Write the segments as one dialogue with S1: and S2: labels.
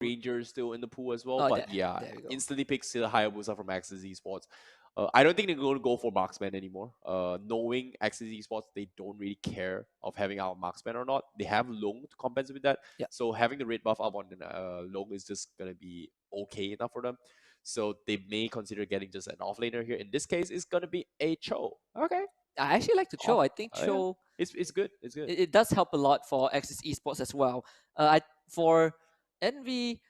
S1: Ranger still in the pool as well.
S2: Oh,
S1: But yeah,
S2: there we go.
S1: instantly pick still Hayabusa from Axis Esports. I don't think they're going to go for marksman anymore. Knowing Axis Esports, they don't really care of having our marksman or not. They have Long to compensate with that.
S2: Yeah.
S1: So having the red buff up on Long is just going to be okay enough for them. So they may consider getting just an offlaner here. In this case, it's going to be a Cho. Okay.
S2: I actually like the Cho. I think
S1: Yeah.
S2: Cho
S1: It's good. It's good.
S2: it does help a lot for Axis Esports as well. For Envy,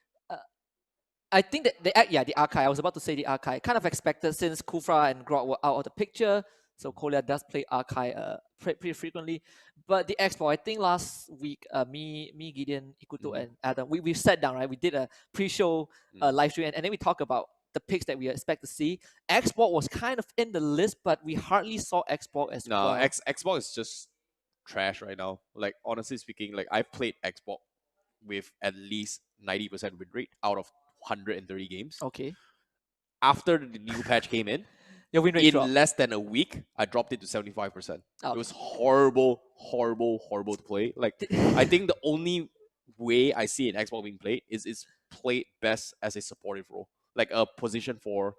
S2: I think that the Archive. I was about to say the Archive. Kind of expected since Kufra and Grok were out of the picture. So Kolia does play Archive pretty frequently. But the Expo, I think last week, me, Gideon, Ikuto, and Adam, we sat down, right? We did a pre-show live stream, and then we talked about the picks that we expect to see. Export was kind of in the list, but we hardly saw Export as well.
S1: Xbox is just trash right now. Like honestly speaking, like I've played Xbox with at least 90% win rate out of 130 games.
S2: Okay.
S1: After the new patch came in,
S2: your win rate
S1: in
S2: dropped.
S1: less than a week, I dropped it to 75%.
S2: Oh.
S1: It was horrible to play. Like I think the only way I see an Xbox being played is it's played best as a supportive role, like a position for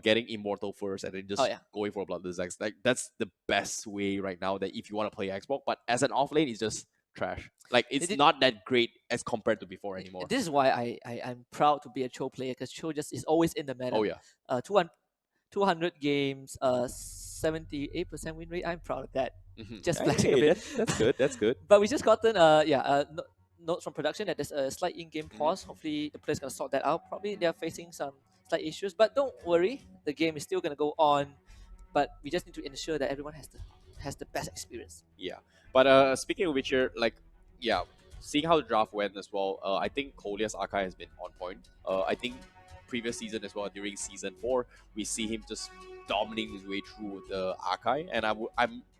S1: getting immortal first and then just going for a bloodless X. Like that's the best way right now. That if you want to play Xbox, but as an offlane, it's just trash. Like it's not that great as compared to before anymore.
S2: This is why I'm proud to be a Cho player, because Cho just is always in the meta.
S1: Oh yeah.
S2: 200 games, 78% win rate. I'm proud of that. Just flashing
S1: a
S2: bit.
S1: That's good. That's good.
S2: But we just gotten notes from production that there's a slight in-game pause. Hopefully the players gonna sort that out. Probably they're facing some slight issues, but don't worry, the game is still gonna go on. But we just need to ensure that everyone has the best experience.
S1: Yeah. But speaking of which, seeing how the draft went as well, I think Kolia's Archive has been on point. I think previous season as well, during season 4, we see him just dominating his way through the Archive, and I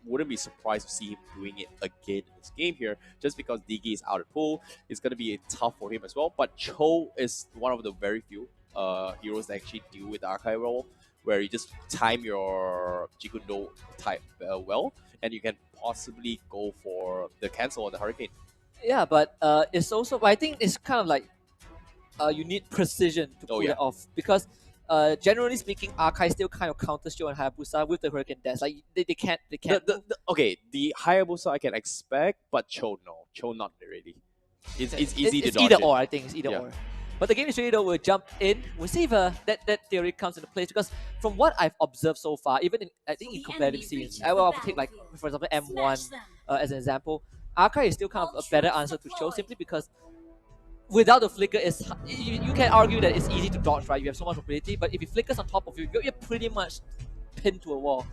S1: wouldn't be surprised to see him doing it again in this game here, just because Digi is out of pool. It's going to be tough for him as well, but Cho is one of the very few heroes that actually deal with the Archive role, where you just time your Jikundo type well, and you can possibly go for the cancel on the Hurricane.
S2: Yeah, but it's also, I think it's kind of like you need precision to pull it off, because generally speaking, Archive still kind of counters Cho and Hayabusa with the Hurricane Dash. Like they can't.
S1: The Hayabusa I can expect, but Cho no. Cho not really. It's easy to dodge.
S2: It's either or. I think it's either or. But the game is ready though. We'll jump in. We'll see if that theory comes into place, because from what I've observed so far, even in competitive scenes, I will take like, for example, M1 as an example. Archive is still kind of a better answer to Cho, simply because without the flicker, you can argue that it's easy to dodge, right? You have so much mobility, but if it flickers on top of you, you're pretty much pinned to a wall.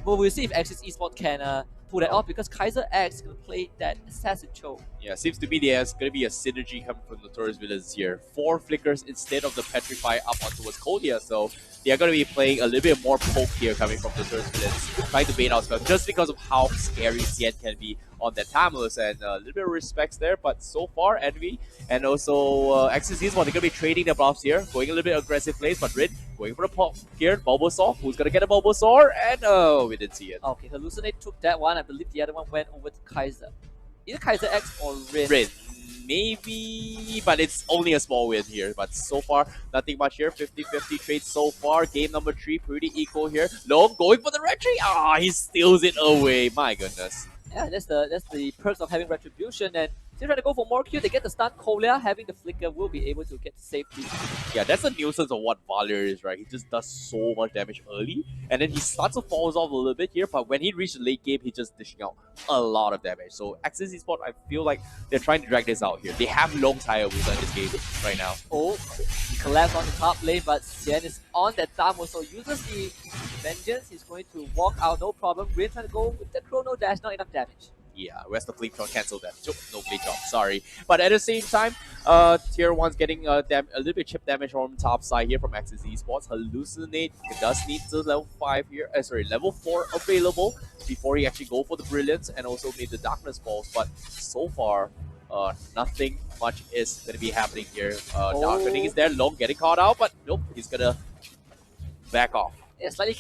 S2: But we'll see if Axis Esport can pull that off, because Kaiser X can play that assassin Cho.
S1: Yeah, seems to be there's going to be a synergy coming from Notorious villains here. 4 flickers instead of the Petrify up on towards Kolia, so they are going to be playing a little bit more poke here coming from Notorious villains, trying to bait out spells just because of how scary Xian can be on that Tamulus, and a little bit of respects there, but so far Envy and also Axis Esport, they're going to be trading their buffs here, going a little bit aggressive plays, but Rin going for the pop here. Bulbasaur, who's going to get a Bulbasaur, and we didn't see it.
S2: Okay, Hallucinate took that one. I believe the other one went over to Kaiser. Either Kaiser X or Rin.
S1: Rin. Maybe, but it's only a small win here. But so far, nothing much here. 50-50 trade so far. Game number 3, pretty equal here. Long going for the retry. He steals it away. My goodness.
S2: Yeah, that's the perks of having retribution, and still trying to go for more Q. They get the stun. Kolia having the flicker will be able to get safety.
S1: Yeah, that's the nuisance of what Valir is, right? He just does so much damage early, and then he starts to fall off a little bit here, but when he reaches the late game, he's just dishing out a lot of damage. So Axis Esport, I feel like they're trying to drag this out here. They have long Hayabusa in this game right now.
S2: Oh, he collapsed on the top lane, but Xian is on that Tamo, so uses the Vengeance. He's going to walk out, no problem. Rin trying to go with the Chrono Dash, not enough damage.
S1: Yeah, rest of Fleet Tron cancel that. No Blade Drop, sorry. But at the same time, Tier 1's getting a little bit chip damage from top side here from Axis Esports. Hallucinate does need the level 5 here, level 4 available before he actually go for the Brilliance, and also need the Darkness Balls. But so far, nothing much is going to be happening here. Darkening is there, Long getting caught out, but nope, he's going to back off.
S2: Yeah, slightly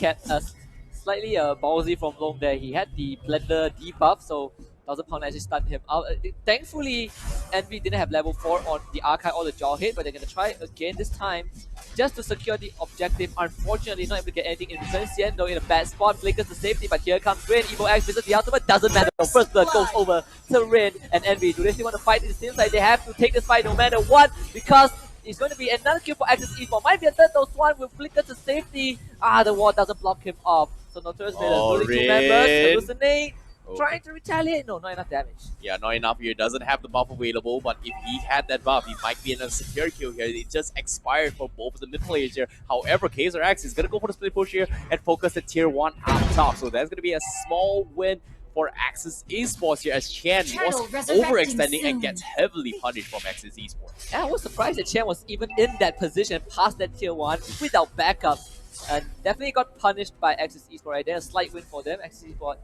S2: ballsy from Long there. He had the Blender debuff, so 1000 Pound actually stunned him out. Thankfully, Envy didn't have level 4 on the Archive or the Jawhead, but they're going to try again this time just to secure the objective. Unfortunately, not able to get anything in return. Xian, though, in a bad spot, flickers to safety, but here comes Rin. Evo X visits the ultimate, doesn't matter. First blood goes over to Rin and Envy. Do they still want to fight? It seems like they have to take this fight no matter what, because it's going to be another kill for Axis Esport. Might be a third dose one will flicker to safety. The wall doesn't block him off. So Notorious losing 2 members, hallucinate. Okay. Trying to retaliate. No, not enough damage.
S1: Yeah, not enough here. Doesn't have the buff available, but if he had that buff, he might be in a secure kill here. It just expired for both of the mid players here. However, Kaiser X is going to go for the split push here and focus the tier 1 up top. So that's going to be a small win for Axis Esports here, as Chen was overextending and gets heavily punished from Axis Esports.
S2: Yeah, I was surprised that Chen was even in that position past that tier 1 without backup. And definitely got punished by Axis Esports right there. A slight win for them. Axis Esports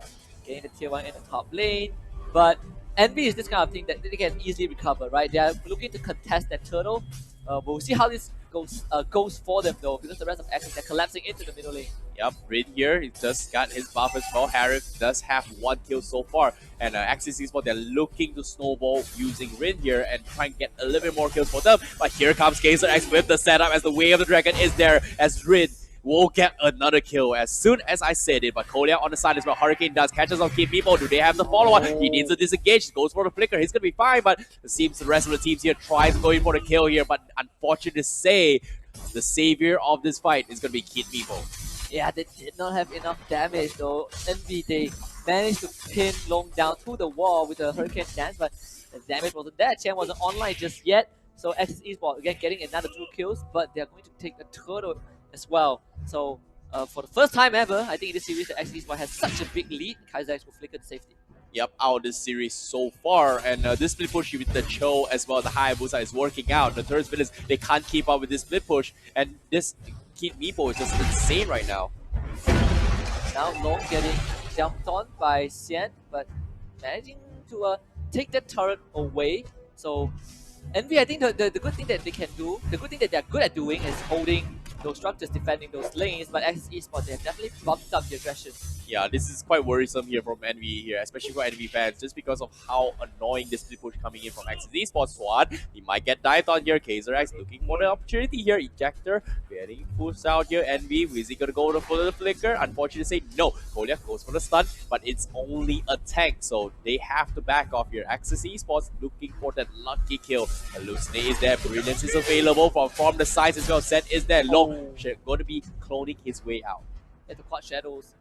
S2: getting the tier 1 in the top lane. But Envy is this kind of thing that they can easily recover, right? They are looking to contest that turtle. We'll see how this goes for them though, because the rest of Axis are collapsing into the middle lane.
S1: Yep, Rin here, he just got his buff as well. Harif does have 1 kill so far. And Axis Esports, they're looking to snowball using Rin here and try and get a little bit more kills for them. But here comes Kaiser X with the setup, as the Way of the Dragon is there, as Rin will get another kill as soon as I said it. But Kolia on the side as well. Hurricane does catches on Kid People. Do they have the follow-up? He needs to disengage. Goes for the flicker. He's going to be fine, but it seems the rest of the teams here tries going for the kill here. But unfortunate to say, the savior of this fight is going to be Kid People.
S2: Yeah, they did not have enough damage though. Envy, they managed to pin Long down to the wall with a Hurricane Dance, but the damage wasn't there. Chen wasn't online just yet. So Axis Esports again getting another 2 kills, but they're going to take a turtle as well. So for the first time ever, I think in this series, the Axis Esports has such a big lead. Kaiser X will flicker to safety.
S1: Yep, out of this series so far, and this split push with the Cho as well as the Hayabusa is working out. The Notorious Villains, they can't keep up with this split push, and this Kid Meepo is just insane right now.
S2: Now Long getting jumped on by Xian, but managing to take that turret away. So Envy, I think the good thing that they can do, the good thing that they're good at doing is holding those structures, defending those lanes, but Axis Esports, they have definitely bumped up the aggression.
S1: Yeah, this is quite worrisome here from Envy here, especially for Envy fans, just because of how annoying this split push coming in from Axis Esports squad. He might get dived on here. Kaiser X looking for the opportunity here. Ejector getting pushed out here. Envy, is he gonna go for the flicker? Unfortunately, say no. Kolia goes for the stun, but it's only a tank, so they have to back off here. Axis Esports looking for that lucky kill. Hallucinate is there. Brilliance is available from the sides as well. Set is there. Long going to be cloning his way out.
S2: At the quad shadows,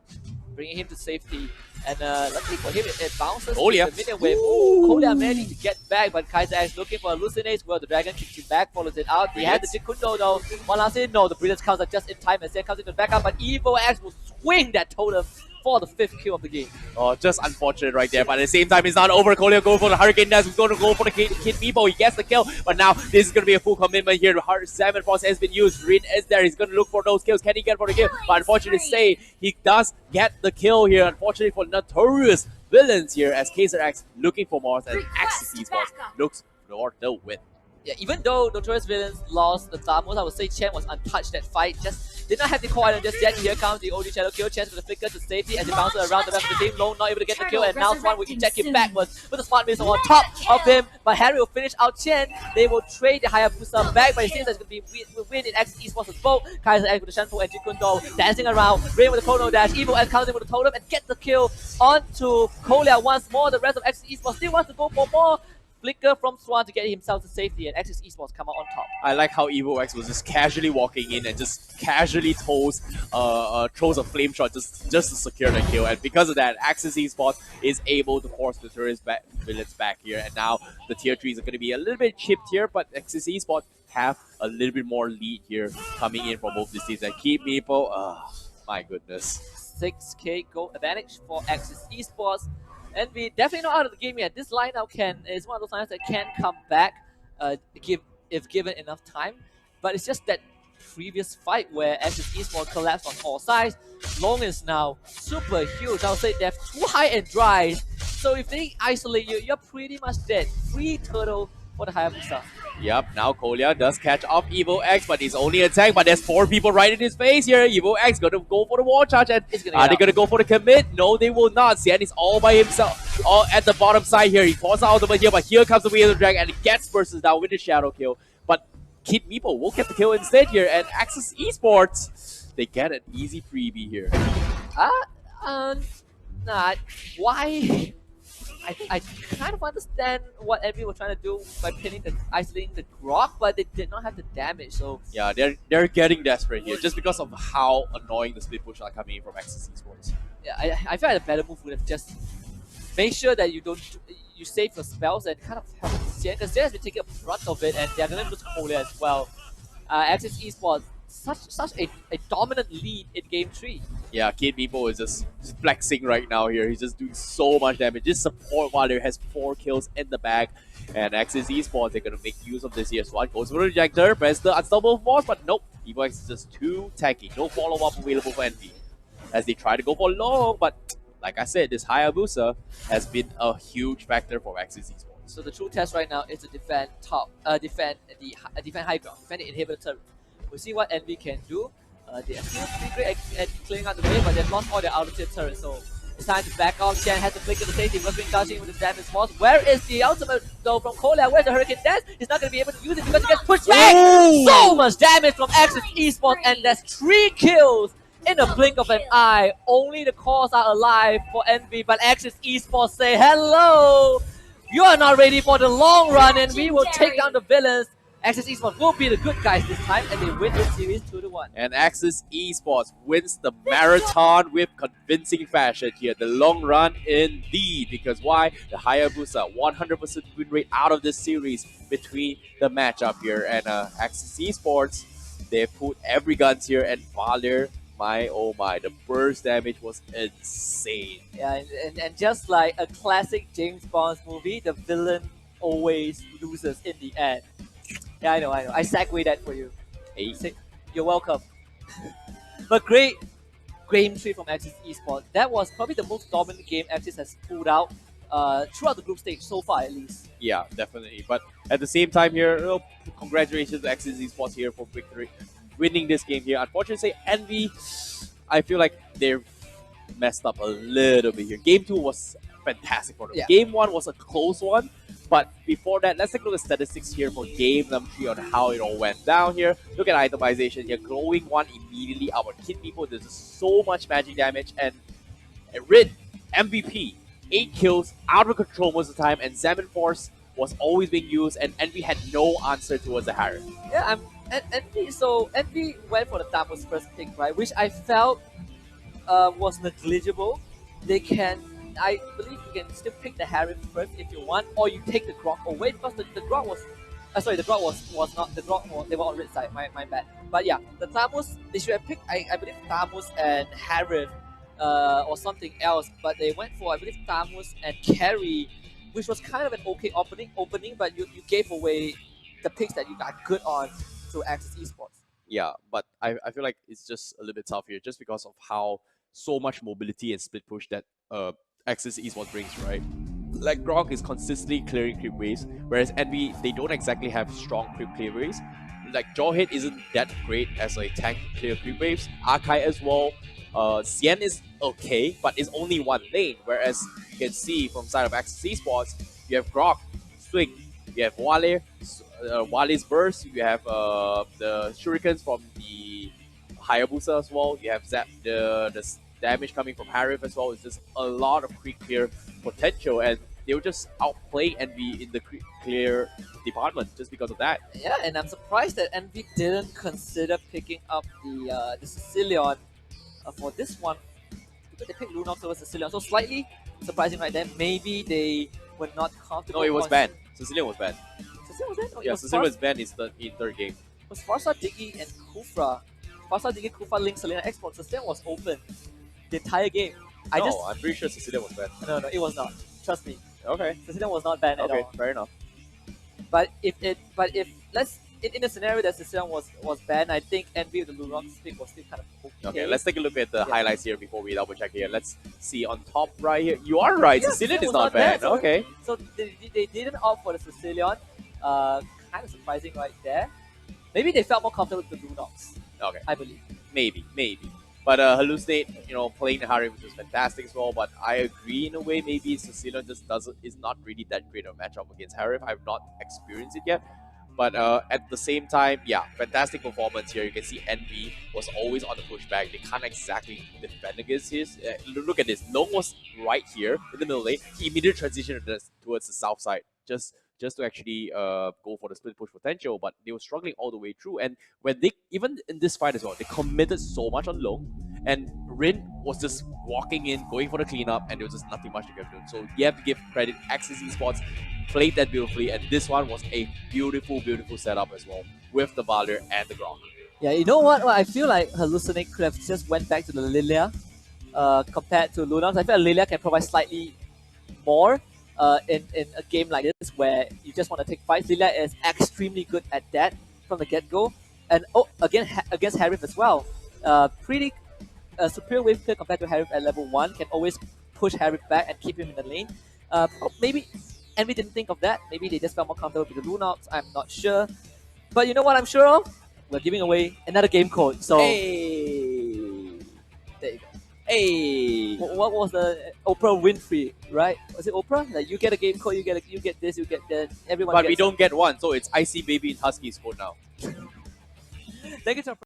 S2: bringing him to safety. And luckily for him, it bounces
S1: Kolia.
S2: the minion wave. Kolia managed to get back, but Kaiser X looking for Hallucinates. Well, the dragon kicks him back, follows it out. He had the Jikundo though. One last hit, no, the Brilliance comes up just in time, and then comes into the backup, but Evo X will swing that totem for the 5th kill of the game.
S1: Oh, just unfortunate right there. But at the same time, it's not over. Kolia going for the Hurricane Dance. He's going to go for the Kid Meepo. He gets the kill. But now this is going to be a full commitment here. Salmon Frost has been used. Rin is there. He's going to look for those kills. Can he get for the kill? But unfortunately, say he does get the kill here. Unfortunately for Notorious Villains here, as Kaiser X looking for more, and Axis Esports looks for the win.
S2: Yeah, even though Notorious Villains lost the Thamos, I would say Chen was untouched that fight. Just did not have the core item just yet. Here comes the OG Shadow kill. Chen with the flicker to safety as he bounces around the rest of the team. Long not able to get the kill, and now Swan will eject him backwards with a smart missile on top of him. But Harry will finish out Chen. They will trade the Hayabusa back, but it seems like it's going to be win in Axis Esports' vote. Kaiser X with the Shanpo and Jikundo dancing around. Rain with the Chrono Dash. Evo X comes in with the totem and gets the kill onto Kolia once more. The rest of Axis Esports still wants to go for more. Flicker from Swan to get himself to safety, and Axis Esports come out on top.
S1: I like how Evo X was just casually walking in and just casually throws a flame shot just to secure the kill, and because of that, Axis Esports is able to force the Notorious Villains back here, and now the tier 3s are going to be a little bit chipped here, but Axis Esports have a little bit more lead here coming in from both these teams. And keep people, my goodness.
S2: 6k gold advantage for Axis Esports. And we definitely not out of the game yet. This lineup is one of those lineups that can come back if given enough time. But it's just that previous fight where Axis Esports collapsed on all sides. Long is now super huge. I would say they have 2 high and dry. So if they isolate you, you're pretty much dead. 3 turtle for the Hayabusa.
S1: Yep, now Kolya does catch off Evo X, but he's only a tank. But there's 4 people right in his face here. Evo X gonna go for the wall charge, and are they gonna go for the commit? No, they will not. Xian is all by himself, all at the bottom side here. He calls out ultimate here, but here comes the Wheel of Drag, and it gets versus down with the shadow kill. But Kid Meepo will get the kill instead here, and Axis Esports, they get an easy freebie here.
S2: Nah, why? I kind of understand what Envy was trying to do by pinning isolating the Grok, but they did not have the damage. So
S1: yeah, they're getting desperate here just because of how annoying the split push are coming in from Axis Esports.
S2: Yeah, I feel like a better move would have just made sure that you save your spells and kind of help Xian, because Xian has been taking a brunt of it, and they're gonna lose Kolya as well. Axis Esports such a dominant lead in game 3.
S1: Yeah, Kid Meepo is just flexing right now here. He's just doing so much damage. This support while there has 4 kills in the bag. And Axis Esports, they're going to make use of this here. So one goes for the rejector, press the unstoppable force, but nope. Evo X is just too tanky. No follow-up available for Envy. As they try to go for long, but like I said, this Hayabusa has been a huge factor for Axis Esports.
S2: So the true test right now is to defend defend high ground, defend the inhibitor turret. We'll see what Envy can do. They are still pretty great at clearing out the way, but they've lost all their outer tier turrets, so it's time to back off. Xian has to flick to the safety, was being dodging with the damage force. Where is the ultimate though from Kolya? Where's the Hurricane Dance? He's not going to be able to use it because he gets pushed back! So much damage from Axis Esports, and there's 3 kills in a blink of an eye. Only the cores are alive for Envy, but Axis Esports say, hello! You are not ready for the long run, and we will take down the villains. Axis Esports will be the good guys this time, and they win this series 2-1.
S1: And Axis Esports wins the marathon with convincing fashion here. The long run indeed. Because why? The Hayabusa 100% win rate out of this series between the matchup here. And Axis Esports, they put every guns here, and Valir, my oh my, the burst damage was insane.
S2: Yeah, and just like a classic James Bond movie, the villain always loses in the end. Yeah, I know. I segue that for you.
S1: Hey.
S2: You're welcome. But great game 3 from Axis Esports. That was probably the most dominant game Axis has pulled out throughout the group stage so far, at least.
S1: Yeah, definitely. But at the same time here, congratulations to Axis Esports here for victory, winning this game here. Unfortunately, Envy, I feel like they're messed up a little bit here. Game 2 was fantastic for them.
S2: Yeah.
S1: Game 1 was a close one. But before that, let's take a look at statistics here for game number 3 on how it all went down here. Look at itemization here. Glowing 1 immediately. Our Kid Meepo does so much magic damage. And Rid, MVP, 8 kills, out of control most of the time. And Xamin Force was always being used. And Envy had no answer towards the Harry.
S2: Yeah, Envy went for the Tamus first pick, right? Which I felt was negligible. I believe you can still pick the Harry first if you want, or you take the Grok away, because the Grok was, the Grok was not, the Grok, they were on red side, my bad. But yeah, the Tamus, they should have picked, I believe Tamus and Harith, or something else, but they went for, I believe Tamus and Carry, which was kind of an okay opening, but you gave away the picks that you got good on to Axis Esports.
S1: Yeah, but I feel like it's just a little bit tough here just because of how so much mobility and split push that Axis Esports brings, right? Like Grok is consistently clearing creep waves, whereas Envy, they don't exactly have strong creep clear waves. Like Jawhead isn't that great as a tank to clear creep waves. Arkai as well. Xian is okay, but it's only one lane, whereas you can see from side of Axis Esports, you have Grok, Swing, you have Wale, Wale's burst, you have the shurikens from the Hayabusa as well, you have the damage coming from Harif as well. It's just a lot of creep clear potential, and they were just outplaying Envy in the creep clear department just because of that.
S2: Yeah, and I'm surprised that Envy didn't consider picking up the Sicilian for this one, because they picked Lunox over Sicilian. So slightly surprising right there. Maybe they were not comfortable.
S1: No, it was banned. Sicilian was banned.
S2: Sicilian was banned? Oh,
S1: yeah, Sicilian was banned in third game.
S2: It was Farsa, Diggy, and Kufra. Farsa, Diggy, Kufra, Link, Selena, Export. Sicilian was open the entire game.
S1: I'm pretty sure Sicilian was banned.
S2: No, it was not. Trust me.
S1: Okay.
S2: Sicilian was not banned at all.
S1: Okay, fair enough.
S2: But if let's in a scenario that Sicilian was banned, I think Envy with the Lunox pick was still kind of okay.
S1: Okay, let's take a look at the highlights here before we double check here. Let's see on top right here. You are right.
S2: Yeah,
S1: Sicilian is not banned.
S2: So,
S1: okay.
S2: So they didn't opt for the Sicilian. Kind of surprising right there. Maybe they felt more comfortable with the Lunox,
S1: Okay,
S2: I believe.
S1: maybe. But Hallucinate, playing the Harry was just fantastic as well. But I agree in a way, maybe Cecilia just doesn't is not really that great a matchup against Harry. I've not experienced it yet. But at the same time, yeah, fantastic performance here. You can see Envy was always on the pushback. They can't exactly defend against his. Look at this. Long was right here in the middle lane. He immediately transitioned towards the south side, just to actually go for the split push potential. But they were struggling all the way through. And when they, even in this fight as well, they committed so much on Long. And Rin was just walking in, going for the cleanup, and there was just nothing much to get done. So you have to give credit. Axis Esports played that beautifully, and this one was a beautiful, beautiful setup as well with the Valir and the Grok.
S2: Yeah, you know what? Well, I feel like Hallucinate could have just went back to the Lilia compared to Lunox. I feel like Lilia can provide slightly more in a game like this where you just want to take fights. Lilia is extremely good at that from the get-go. And again, against Harif as well. Pretty superior wave clear compared to Harif at level 1. Can always push Harif back and keep him in the lane. Maybe Envy didn't think of that. Maybe they just felt more comfortable with the Lunox. I'm not sure. But you know what I'm sure of? We're giving away another game code. So
S1: Hey,
S2: there you go.
S1: hey.
S2: What was the Oprah Winfrey, right? Was it Oprah? Like you get a game code, you get this, you get that. Everyone
S1: But
S2: gets
S1: we don't get one, so it's IC Baby in Husky's code now.
S2: Thank you so much.